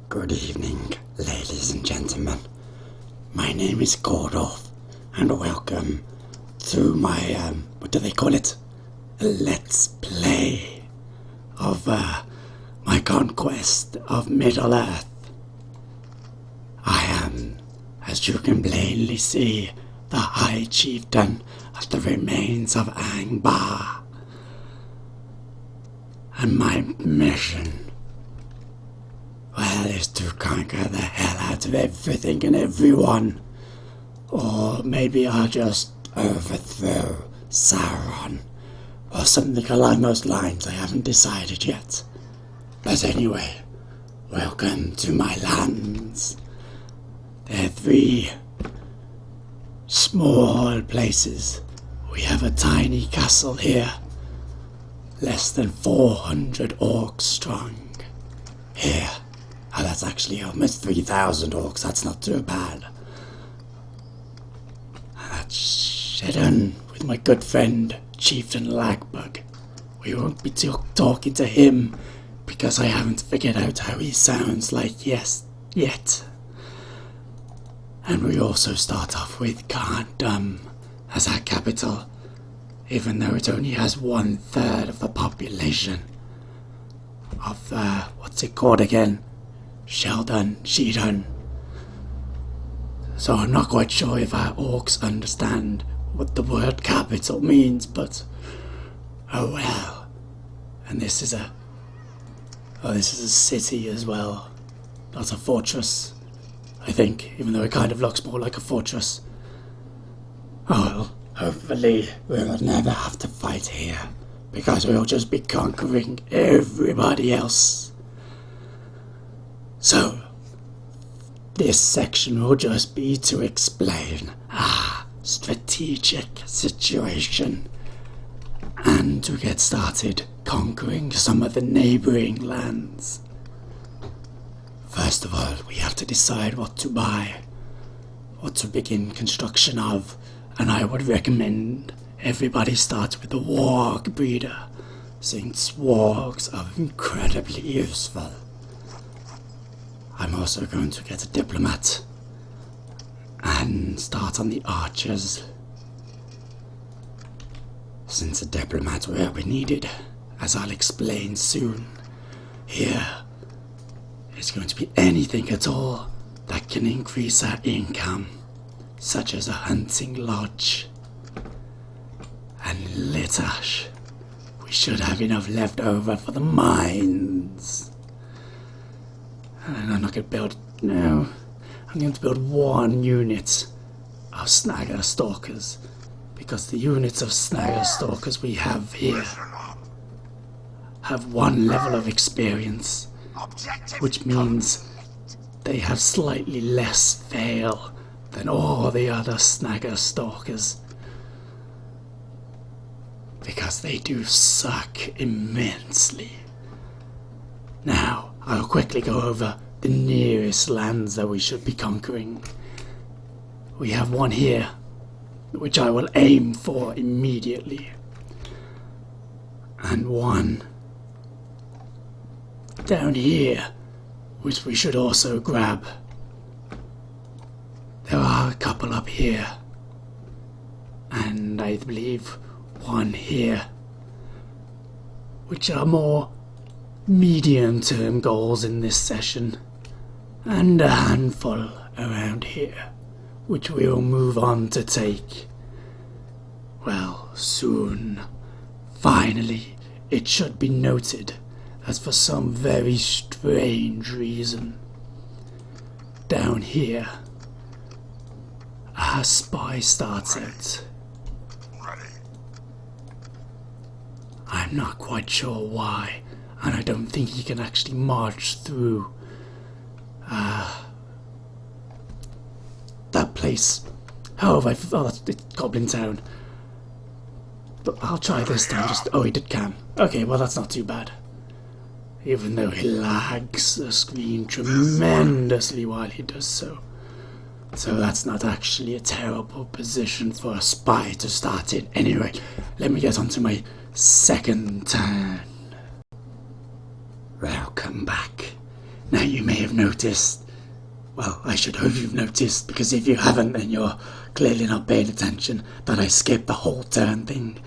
Good evening, ladies and gentlemen. My name is Gorduf, and welcome to my, what do they call it? A Let's Play of, my conquest of Middle-earth. I am, as you can plainly see, the High Chieftain of the remains of Angmar. And my mission, well, is to conquer the hell out of everything and everyone. Or maybe I'll just overthrow Sauron, or something along those lines. I haven't decided yet. But anyway, welcome to my lands. There are 3 small places. We have a tiny castle here, less than 400 orcs strong. Here. Oh, that's actually almost 3,000 orcs. That's not too bad. And that's hidden with my good friend, Chieftain Lagbug. We won't be talking to him because I haven't figured out how he sounds like yet. And we also start off with Gorduf as our capital, even though it only has 1/3 of the population of, what's it called again? Shedon. So I'm not quite sure if our orcs understand what the word capital means, but oh well. And this is a city as well, not a fortress, I think, even though it kind of looks more like a fortress. Oh well, hopefully we'll never have to fight here, because we'll just be conquering everybody else. So, this section will just be to explain our strategic situation and to get started conquering some of the neighboring lands. First of all, we have to decide what to buy, what to begin construction of, and I would recommend everybody starts with the warg breeder, since wargs are incredibly useful. I'm also going to get a diplomat and start on the archers, since a diplomat will be needed, as I'll explain soon. Here is going to be anything at all that can increase our income, such as a hunting lodge and litter. We should have enough left over for the mines. And I'm not going to build, no, I'm going to build 1 unit of snagger stalkers, because the units of snagger stalkers we have here have 1 level of experience, which means they have slightly less fail than all the other snagger stalkers, because they do suck immensely. Now, I'll quickly go over the nearest lands that we should be conquering. We have 1 here, which I will aim for immediately, and 1 down here, which we should also grab. There are a couple up here, and I believe 1 here, which are more medium-term goals in this session, and a handful around here, which we will move on to take, well, soon. Finally, it should be noted, as for some very strange reason, down here, our spy starts out. I'm not quite sure why, and I don't think he can actually march through that place. However, that's Goblin Town. But I'll try this time. He did can. Okay, well that's not too bad. Even though he lags the screen tremendously while he does so. So that's not actually a terrible position for a spy to start in. Anyway, let me get on to my second turn. Welcome back. Now you may have have noticed, well, I should hope you've noticed, because if you haven't, then you're clearly not paying attention, that I skipped the whole turn thing.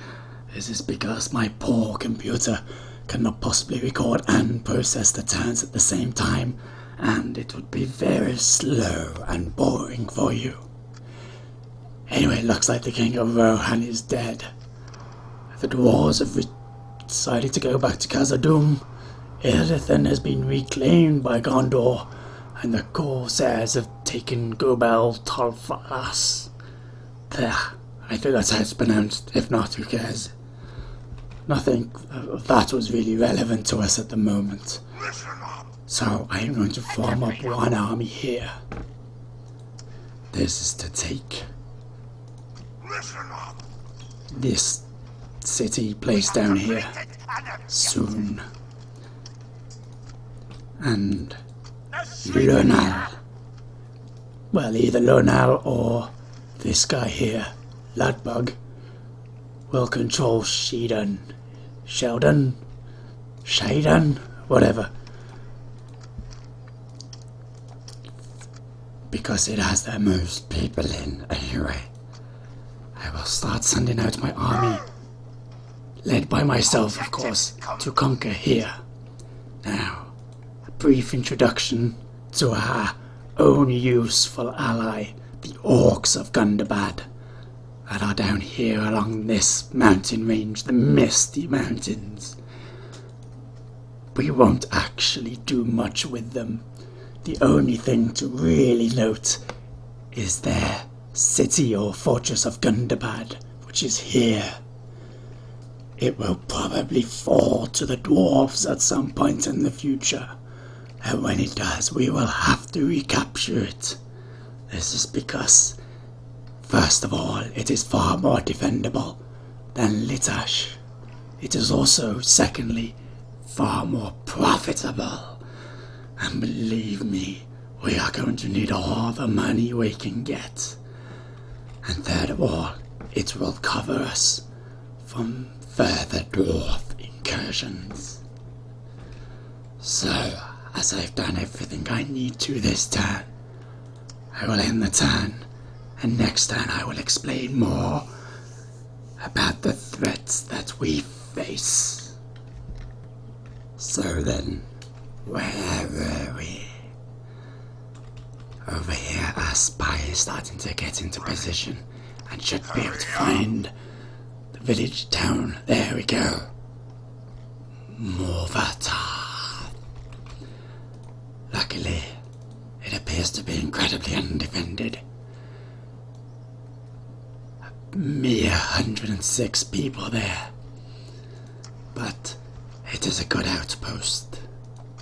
This is because my poor computer cannot possibly record and process the turns at the same time, and it would be very slow and boring for you. Anyway, it looks like the King of Rohan is dead. The dwarves have decided to go back to Khazad-dûm. Irithan has been reclaimed by Gondor, and the Corsairs have taken Gobel Tolfalas. There, I think that's how it's pronounced. If not, who cares? Nothing of that was really relevant to us at the moment. So I am going to form up one army here. This is to take this city place down here soon. And Lunal. Well, either Lunal or this guy here, Ladbug, will control Sheldon, whatever. Because it has the most people in anyway. I will start sending out my army, led by myself, of course, to conquer here. Now, a brief introduction to our own useful ally, the Orcs of Gundabad, that are down here along this mountain range, the Misty Mountains. We won't actually do much with them. The only thing to really note is their city or fortress of Gundabad, which is here. It will probably fall to the dwarfs at some point in the future, and when it does, we will have to recapture it. This is because, first of all, it is far more defendable than Litash. It is also, secondly, far more profitable. And believe me, we are going to need all the money we can get. And third of all, it will cover us from further dwarf incursions. So, as I've done everything I need to this turn, I will end the turn, and next turn I will explain more about the threats that we face. So then, where were we? Over here, our spy is starting to get into position and should be able to find the village town. There we go. Morvatar. Luckily, it appears to be incredibly undefended. A mere 106 people there. But it is a good outpost.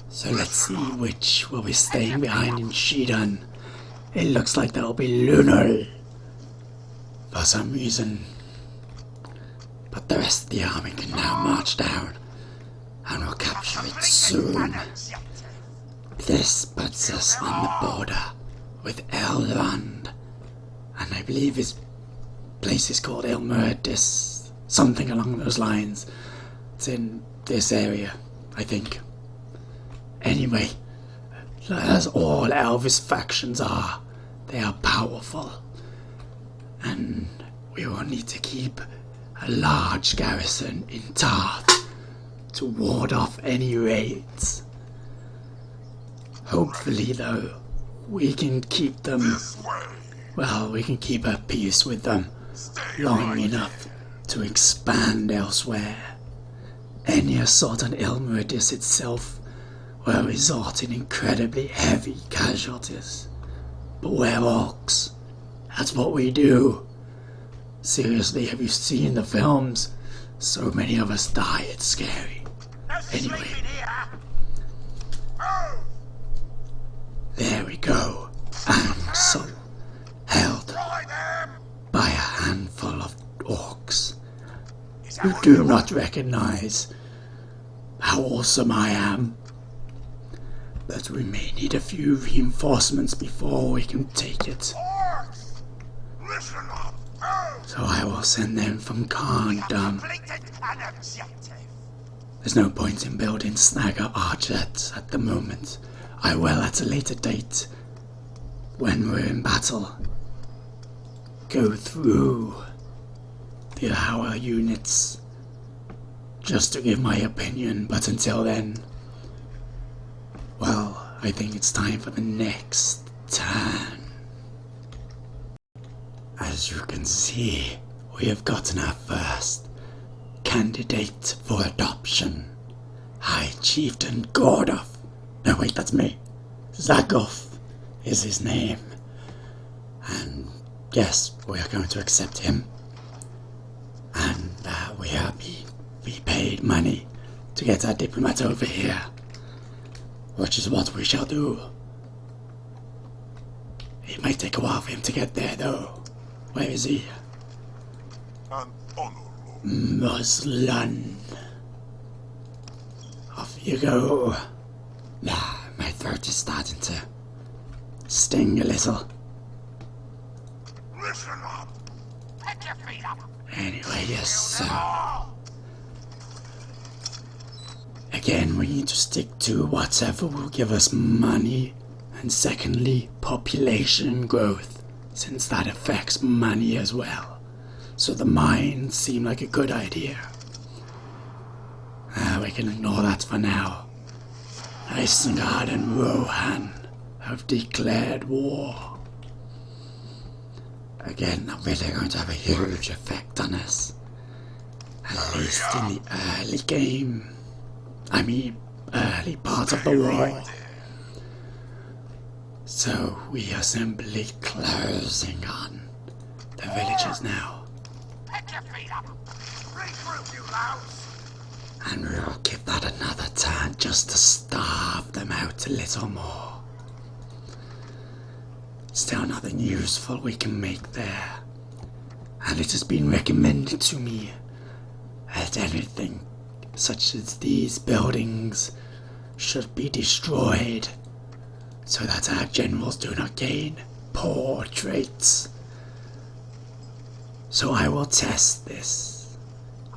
So let's see which will be staying behind in Shedan. It looks like there will be Lunal for some reason. But the rest of the army can now march down, and we'll capture it soon. This puts us on the border with Elrond, and I believe his place is called Ilmerdis, something along those lines. It's in this area, I think. Anyway, as all elvish factions are, they are powerful, and we will need to keep a large garrison in Tarth to ward off any raids. Hopefully, though, we can keep them, well, we can keep a peace with them long enough to expand elsewhere. Any assault on Ilmerdis itself will result in incredibly heavy casualties. But we're orcs. That's what we do. Seriously, have you seen the films? So many of us die, it's scary. Anyway. There we go. Ansel, held by a handful of orcs who do not recognize how awesome I am. But we may need a few reinforcements before we can take it. So I will send them from Khazad-dûm. There's no point in building snagger archets at the moment. I will at a later date, when we're in battle, go through our units just to give my opinion, but until then, well, I think it's time for the next turn. As you can see, we have gotten our first candidate for adoption. High Chieftain Gorduf. No, wait, that's me. Zagoth is his name. And yes, we are going to accept him. And we are be paid money to get our diplomat over here, which is what we shall do. It might take a while for him to get there, though. Where is he? An honorable. Muslan. Off you go. My throat is starting to sting a little. Listen up. Pick your feet up. Anyway, yes, so again, we need to stick to whatever will give us money, and secondly, population growth, since that affects money as well. So the mines seem like a good idea. We can ignore that for now. Isengard and Rohan have declared war. Again, not really going to have a huge effect on us. At least in the early game. I mean, early part of the war. So we are simply closing on the villages now. Pick your feet up. Regroup, you louts. And we'll give that another turn just to starve them out a little more. Still nothing useful we can make there. And it has been recommended to me that anything such as these buildings should be destroyed so that our generals do not gain poor traits. So I will test this.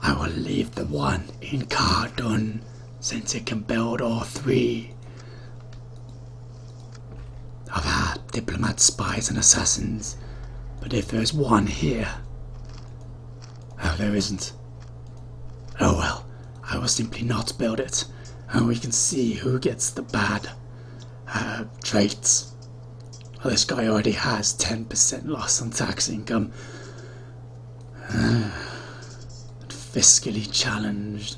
I will leave the one in Cardun, since it can build all three of our diplomats, spies and assassins. But if there's one here... Oh, there isn't. Oh well, I will simply not build it, and we can see who gets the bad traits. Well, this guy already has 10% loss on tax income. Fiscally challenged,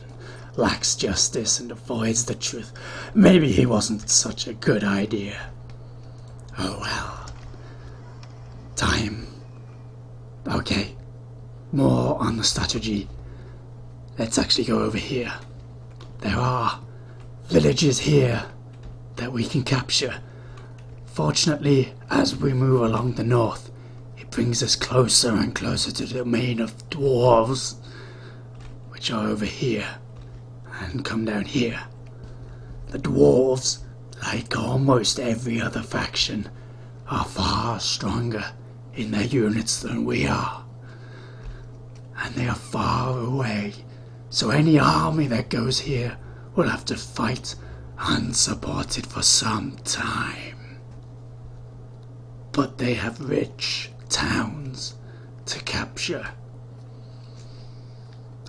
lacks justice and avoids the truth. Maybe he wasn't such a good idea. Oh well. Time. Okay. More on the strategy. Let's actually go over here. There are villages here that we can capture. Fortunately, as we move along the north, it brings us closer and closer to the domain of dwarves, which are over here, and come down here. The dwarves, like almost every other faction, are far stronger in their units than we are. And they are far away, so any army that goes here will have to fight unsupported for some time. But they have rich towns to capture.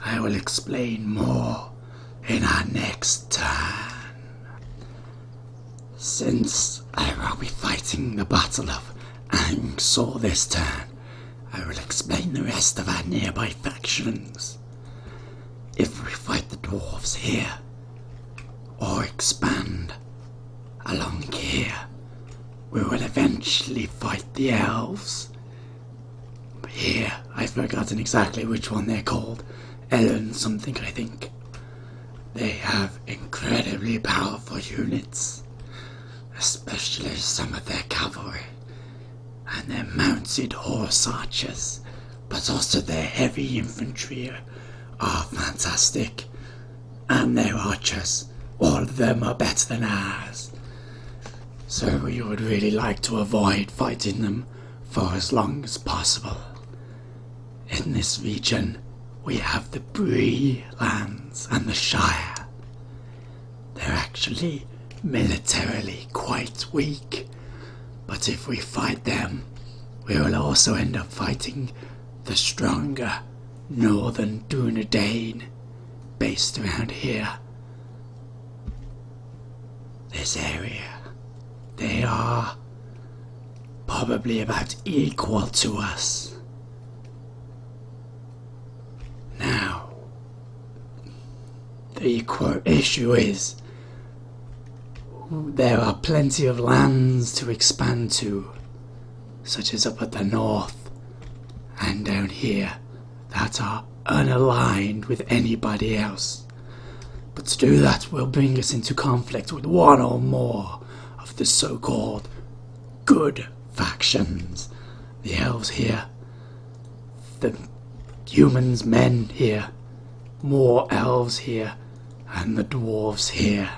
I will explain more in our next turn. Since I will be fighting the Battle of Angmar this turn, I will explain the rest of our nearby factions. If we fight the dwarves here, or expand along here, we will eventually fight the elves. But here, I've forgotten exactly which one they're called. Ellen something, I think. They have incredibly powerful units, especially some of their cavalry, and their mounted horse archers, but also their heavy infantry are fantastic, and their archers, all of them are better than ours. So we would really like to avoid fighting them for as long as possible. In this region, we have the Bree lands and the Shire. They're actually militarily quite weak, but if we fight them, we will also end up fighting the stronger northern Dunedain based around here. This area. They are probably about equal to us. Now, the issue is there are plenty of lands to expand to, such as up at the north and down here, that are unaligned with anybody else. But to do that will bring us into conflict with one or more of the so-called good factions. The elves here, the humans, men here, more elves here, and the dwarves here.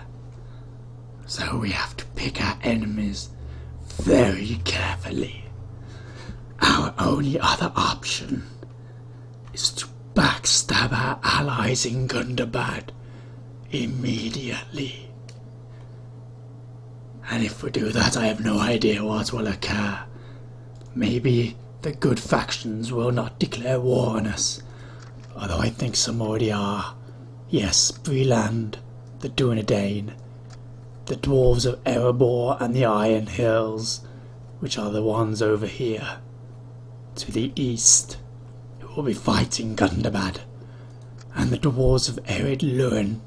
So we have to pick our enemies very carefully. Our only other option is to backstab our allies in Gundabad immediately. And if we do that, I have no idea what will occur. Maybe the good factions will not declare war on us, although I think some already are. Yes, Breland, the Dunedain, the dwarves of Erebor and the Iron Hills, which are the ones over here to the east, who will be fighting Gundabad, and the dwarves of Ered Luin.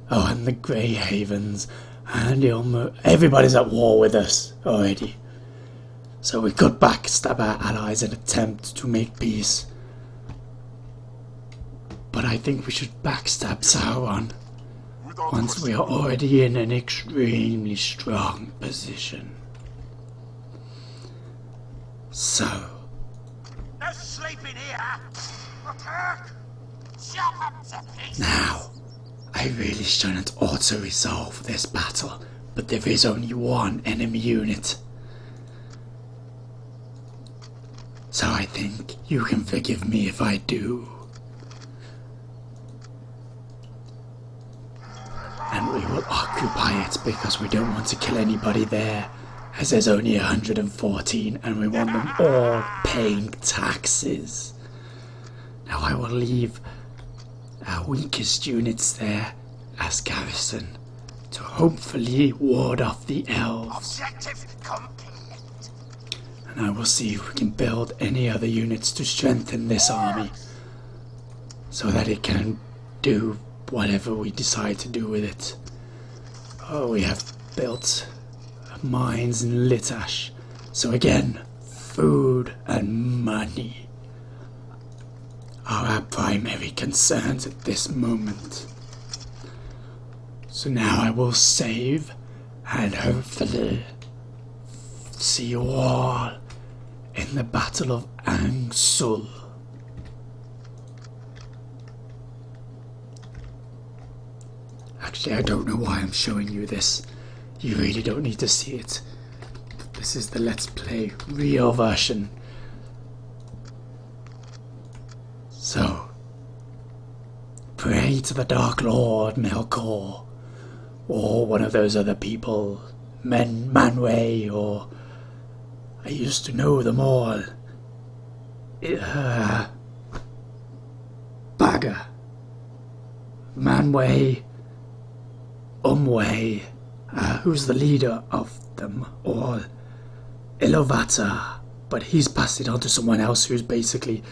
Oh, and the Grey Havens and Ilmer. Everybody's at war with us already. So we could backstab our allies and attempt to make peace. But I think we should backstab Sauron once we are already in an extremely strong position. So. No sleeping here! Attack! Chop them to pieces! Now, I really shouldn't auto-resolve this battle, but there is only one enemy unit. So I think you can forgive me if I do. And we will occupy it because we don't want to kill anybody there, as there's only 114 and we want them all paying taxes. Now I will leave our weakest units there as garrison to hopefully ward off the elves. Objective complete. And I will see if we can build any other units to strengthen this army so that it can do whatever we decide to do with it. Oh, we have built mines in Litash. So again, food and money are our primary concerns at this moment. So now I will save and hopefully see you all in the Battle of Angsul. Actually, I don't know why I'm showing you this. You really don't need to see it. This is the Let's Play real version. So, pray to the Dark Lord Melkor, or one of those other people, Manwë, or I used to know them all. Bagger, Manwë, who's the leader of them all? Ilovata, but he's passed it on to someone else who's basically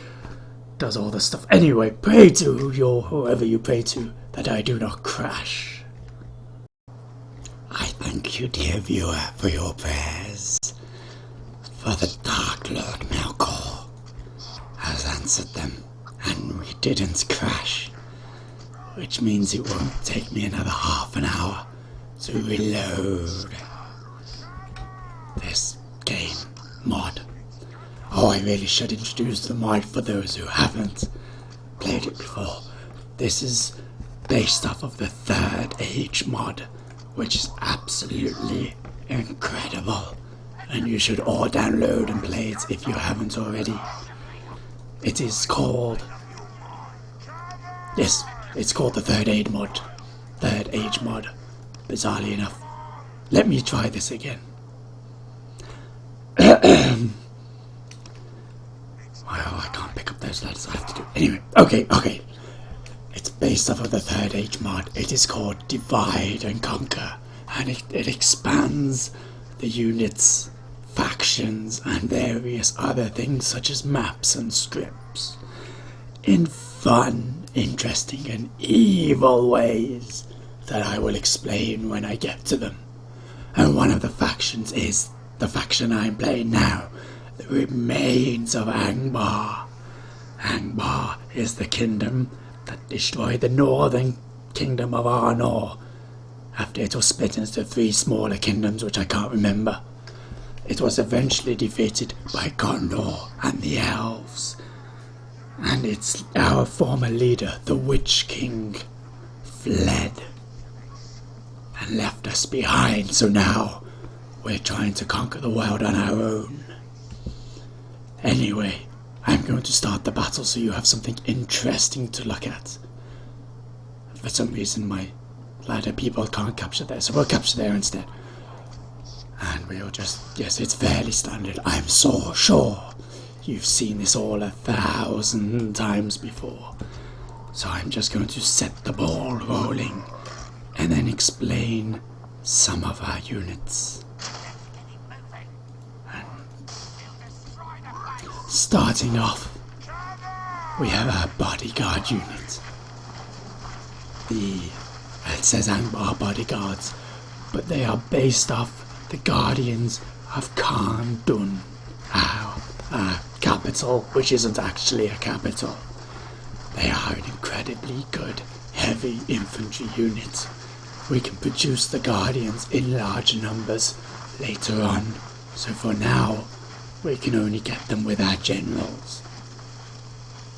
does all the stuff. Anyway, pray to whoever you pray to that I do not crash. I thank you, dear viewer, for your prayers. For the Dark Lord Melkor has answered them, and we didn't crash, which means it won't take me another half an hour to reload this game mod. Oh, I really should introduce the mod for those who haven't played it before. This is based off of the Third Age mod, which is absolutely incredible, and you should all download and play it if you haven't already. It is called... Yes, it's called the Third Age mod. bizarrely enough. Let me try this again. I can't pick up those letters. I have to do. Anyway, okay. It's based off of the 3rd Age mod. It is called Divide and Conquer, and it expands the units, factions, and various other things such as maps and scripts in fun, interesting, and evil ways that I will explain when I get to them. And one of the factions is the faction I'm playing now, the remains of Angmar. Angmar is the kingdom that destroyed the northern kingdom of Arnor after it was split into 3 smaller kingdoms which I can't remember. It was eventually defeated by Gondor and the elves, and our former leader, the Witch King, fled and left us behind, so now we're trying to conquer the world on our own. Anyway, I'm going to start the battle so you have something interesting to look at. For some reason my ladder people can't capture there, so we'll capture there instead. And we'll just, yes, it's fairly standard. I'm so sure you've seen this all 1,000 times before. So I'm just going to set the ball rolling and then explain some of our units. And starting off, we have our bodyguard unit. It says Angmar bodyguards, but they are based off the Guardians of Khan Dun, our capital, which isn't actually a capital. They are an incredibly good heavy infantry unit. We can produce the Guardians in large numbers later on, so for now we can only get them with our generals.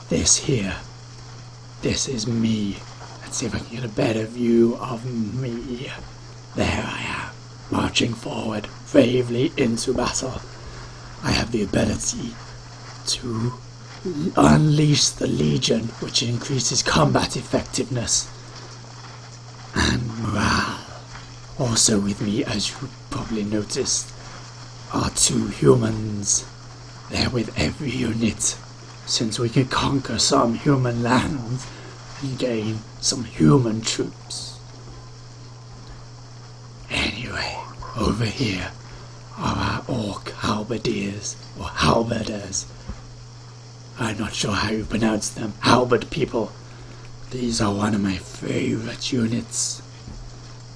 This is me. Let's see if I can get a better view of me. There I am, marching forward bravely into battle. I have the ability to unleash the Legion, which increases combat effectiveness and morale. Also with me, as you probably noticed, are 2 humans. They're with every unit, since we can conquer some human lands and gain some human troops. Anyway, over here are our orc halberdiers, or halberders. I'm not sure how you pronounce them. Halberd people. These are one of my favorite units,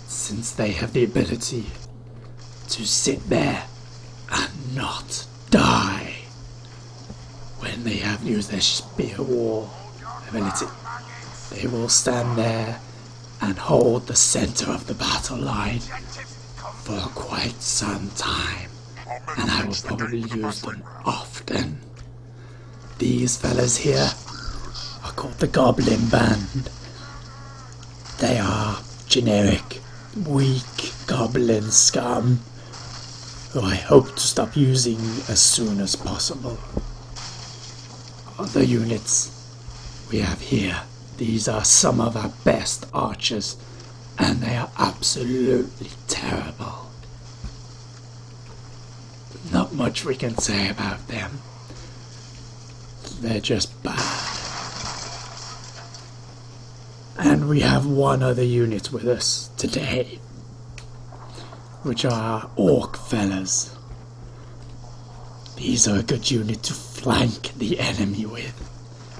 since they have the ability to sit there and not die when they have used their spear wall ability. They will stand there and hold the center of the battle line for quite some time, and I will probably use them often. These fellas here are called the Goblin Band. They are generic, weak goblin scum who I hope to stop using as soon as possible. Other units we have here, these are some of our best archers, and they are absolutely terrible. Not much we can say about them. They're just bad. And we have one other unit with us today, which are our orc fellas. These are a good unit to flank the enemy with.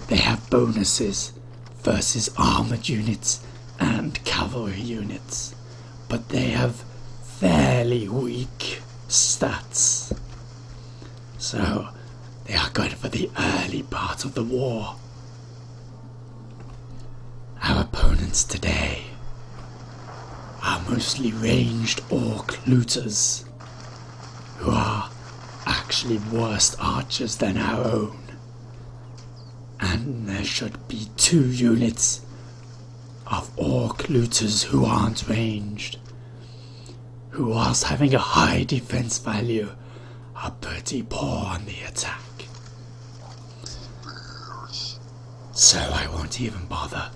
They have bonuses versus armored units and cavalry units, but they have fairly weak stats. So they are good for the early part of the war. Our opponents today are mostly ranged orc looters, who are actually worse archers than our own. And there should be 2 units of orc looters who aren't ranged, who whilst having a high defense value are pretty poor on the attack. So I won't even bother.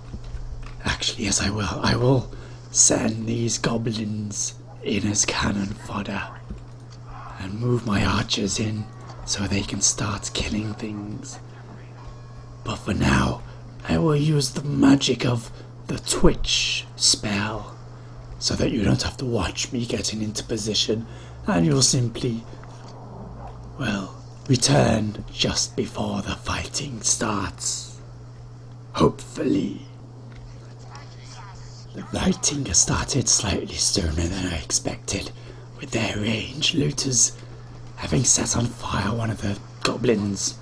Actually, yes, I will send these goblins in as cannon fodder and move my archers in so they can start killing things. But for now, I will use the magic of the Twitch spell so that you don't have to watch me getting into position, and you'll simply, well, return just before the fighting starts. Hopefully. The fighting has started slightly sooner than I expected, with their ranged looters having set on fire one of the goblins.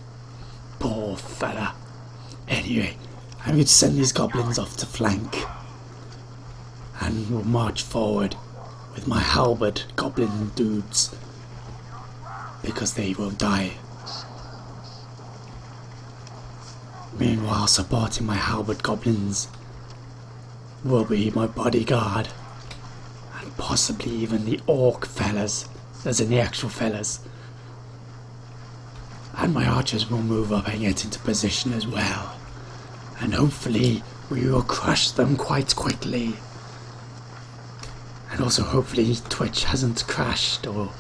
Poor fella. Anyway, I'm going to send these goblins off to flank, and we'll march forward with my halberd goblin dudes, because they will die. Meanwhile, supporting my halberd goblins will be my bodyguard, and possibly even the orc fellas, as in the actual fellas. And my archers will move up and get into position as well, and hopefully we will crush them quite quickly. And also hopefully Twitch hasn't crashed or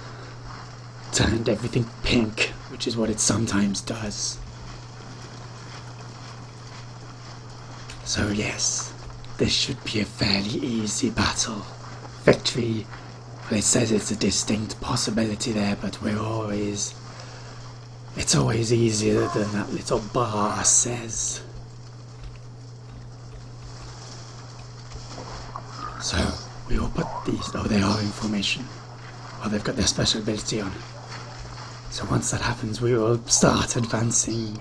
turned everything pink, which is what it sometimes does. So yes, this should be a fairly easy battle. Victory, well, it says it's a distinct possibility there, but it's always easier than that little bar says. So we will put these, oh, they are in formation. Well, they've got their special ability on. So once that happens, we will start advancing.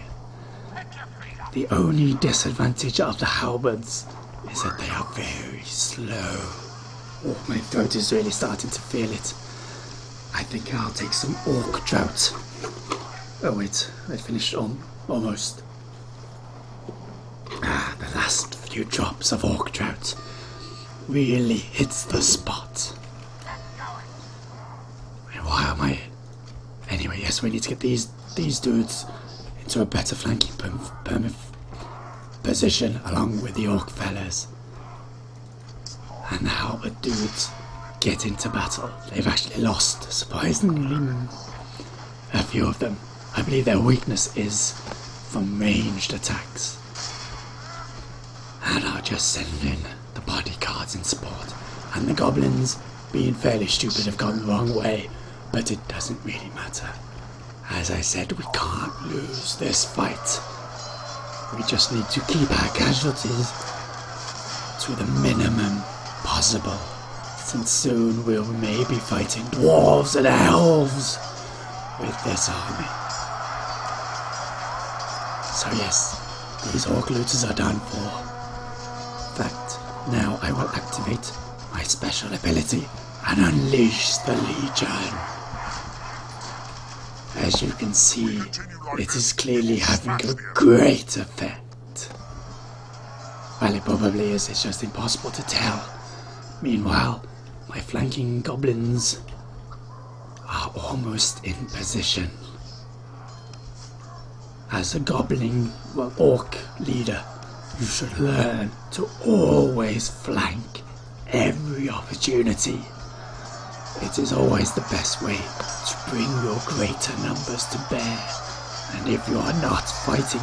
The only disadvantage of the halberds is that they are very slow. Oh, my throat is really starting to feel it. I think I'll take some orc drought. Oh wait, I finished almost. The last few drops of orc drought really hits the spot. And why am I... Anyway, yes, we need to get these dudes into a better flanking position along with the orc fellas. And the halberd dudes get into battle. They've actually lost, surprisingly, a few of them. I believe their weakness is from ranged attacks. And I'll just send in the bodyguards in support. And the goblins, being fairly stupid, have gone the wrong way, but it doesn't really matter. As I said, we can't lose this fight. We just need to keep our casualties to the minimum possible, since soon we may be fighting dwarves and elves with this army. So yes, these orc looters are done for. In fact, now I will activate my special ability and unleash the Legion. As you can see, it is clearly having a great effect. Well, it probably is, it's just impossible to tell. Meanwhile, my flanking goblins are almost in position. As a goblin, orc leader, you should learn to always flank every opportunity. It is always the best way to bring your greater numbers to bear, and if you are not fighting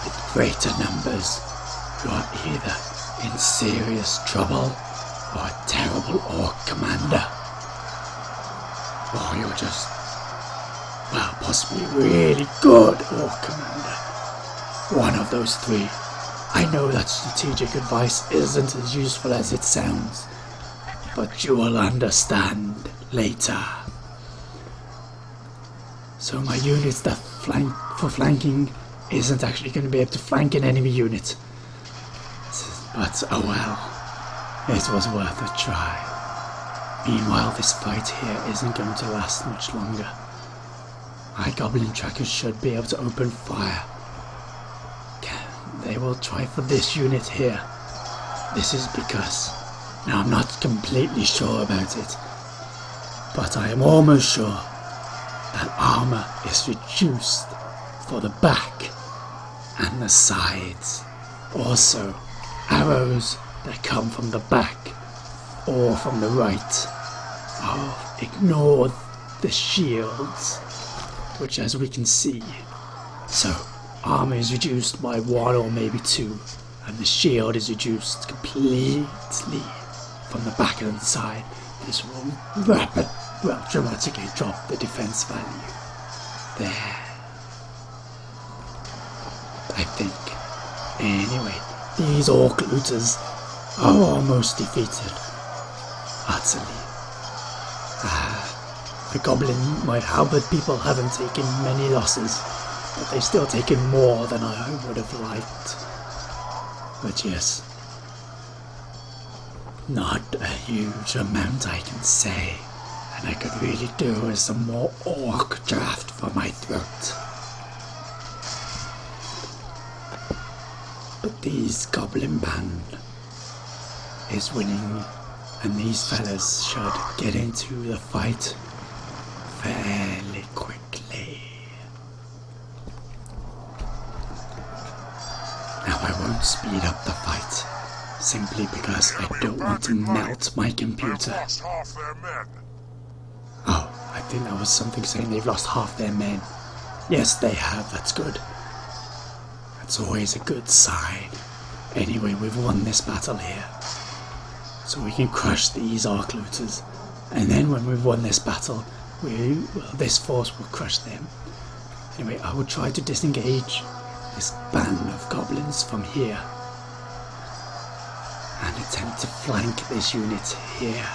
with greater numbers, you are either in serious trouble or a terrible orc commander, or you're just, well, possibly really good orc commander. One of those three. I know that strategic advice isn't as useful as it sounds, but you will understand later. So my units that flank for flanking isn't actually going to be able to flank an enemy unit. But oh well, it was worth a try. Meanwhile, this fight here isn't going to last much longer. My goblin trackers should be able to open fire. They will try for this unit here. This is because, now I'm not completely sure about it, but I am almost sure that armor is reduced for the back and the sides. Also, arrows that come from the back or from the right. Oh, ignore the shields, which as we can see, so armor is reduced by 1 or maybe 2, and the shield is reduced completely from the back and the side. This will dramatically drop the defense value. There. I think. Anyway, these orc looters are almost defeated. Utterly. The goblin halberd people haven't taken many losses, but they've still taken more than I would have liked. But yes, not a huge amount I can say, and I could really do with some more orc draft for my throat. But these goblin band is winning, and these fellas should get into the fight fairly quickly. Now I won't speed up the fight, simply because I don't want to melt my computer. Oh, I think that was something saying they've lost half their men. Yes, they have, that's good. That's always a good sign. Anyway, we've won this battle here, so we can crush these orc looters, and then when we've won this battle, this force will crush them. Anyway, I will try to disengage this band of goblins from here and attempt to flank this unit here.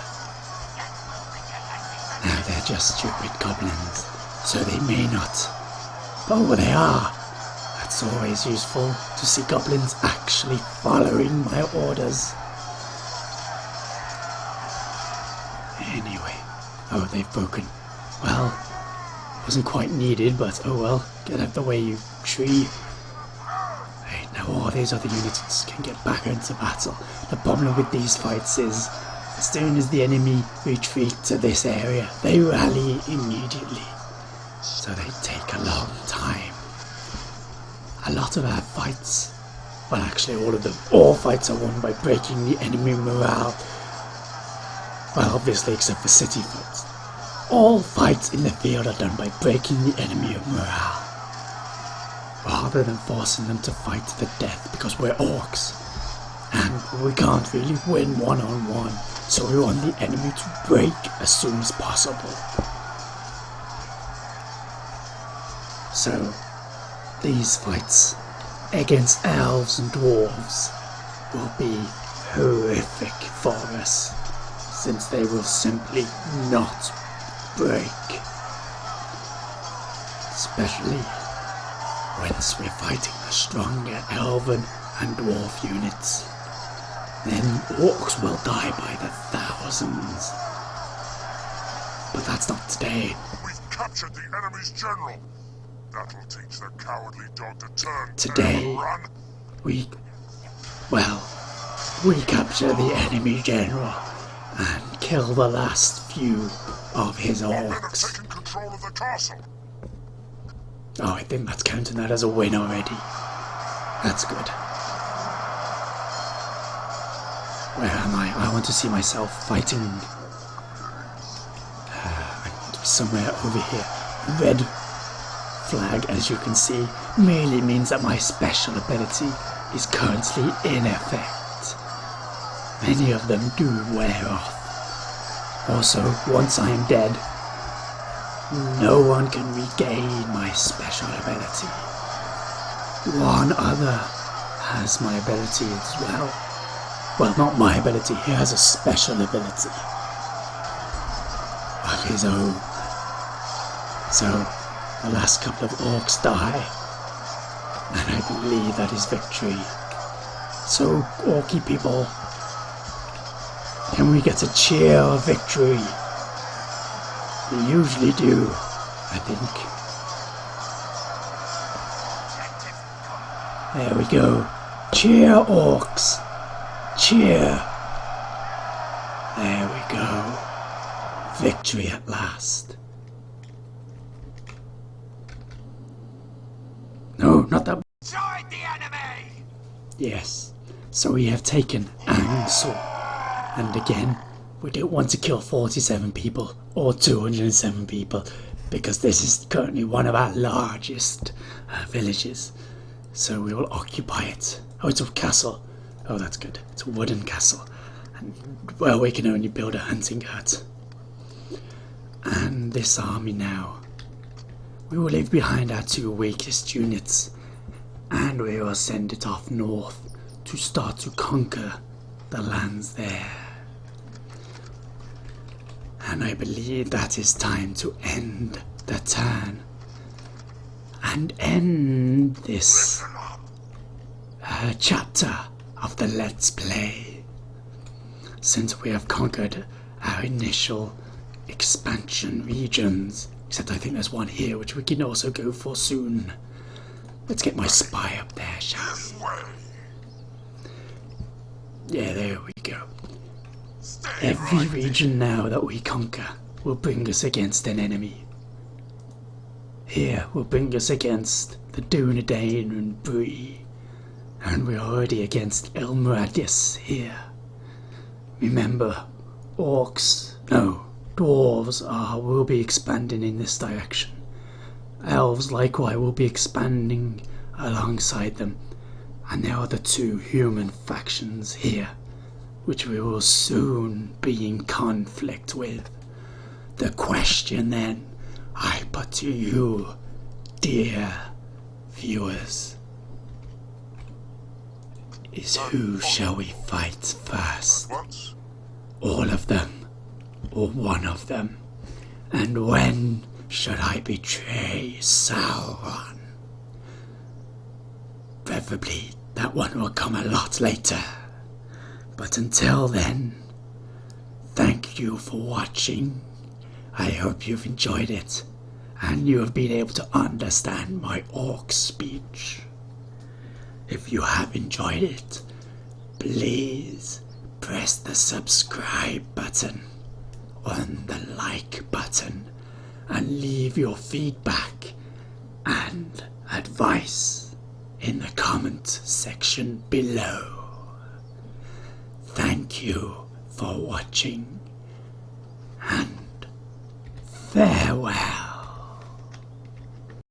Now they're just stupid goblins, so they may not. Oh, they are! That's always useful to see goblins actually following my orders. Anyway, oh, they've broken. Well, it wasn't quite needed, but oh well, get out of the way, you tree. Right, now all these other units can get back into battle. The problem with these fights is, as soon as the enemy retreat to this area, they rally immediately. So they take a long time. A lot of our fights, well actually all of them, all fights are won by breaking the enemy morale. Well, obviously except for city fights. All fights in the field are done by breaking the enemy morale, rather than forcing them to fight to the death, because we're orcs, and we can't really win one-on-one, so we want the enemy to break as soon as possible. So, these fights against elves and dwarves will be horrific for us, since they will simply not break. Especially once we're fighting the stronger elven and dwarf units. Then orcs will die by the thousands. But that's not today. We've captured the enemy's general. That'll teach the cowardly dog to turn. Today, run. we capture the enemy general and kill the last few of his Our men have orcs. taken control of the castle. Oh, I think that's counting that as a win already. That's good. Where am I? I want to see myself fighting. I want to be somewhere over here. Red flag, as you can see, merely means that my special ability is currently in effect. Many of them do wear off. Also, once I am dead, no one can regain my special ability. One other has my ability as well. Well, not my ability, he has a special ability of his own. So, the last couple of orcs die, and I believe that is victory. So, orky people, can we get a cheer of victory? We usually do, I think. There we go. Cheer, orcs. Cheer. There we go. Victory at last. No, not that. Join the enemy! Yes. So we have taken Angmar, and again We don't want to kill 47 people or 207 people because this is currently one of our largest villages. So we will occupy it. Oh, it's a castle. Oh, that's good. It's a wooden castle. And, well, we can only build a hunting hut. And this army now. We will leave behind our 2 weakest units. And we will send it off north to start to conquer the lands there. And I believe that is time to end the turn. And end this chapter of the Let's Play. Since we have conquered our initial expansion regions. Except I think there's one here which we can also go for soon. Let's get my spy up there, shall we? Yeah, there we go. Every region now that we conquer will bring us against an enemy. Here will bring us against the Dunedain and Bree. And we're already against Elmradis here. Remember, orcs, no, dwarves will be expanding in this direction. Elves likewise will be expanding alongside them. And there are the 2 human factions here, which we will soon be in conflict with. The question then I put to you, dear viewers, is who shall we fight first? All of them, or one of them? And when should I betray Sauron? Preferably that one will come a lot later. But until then, thank you for watching. I hope you've enjoyed it, and you have been able to understand my orc speech. If you have enjoyed it, please press the subscribe button and the like button and leave your feedback and advice in the comment section below. Thank you for watching and farewell.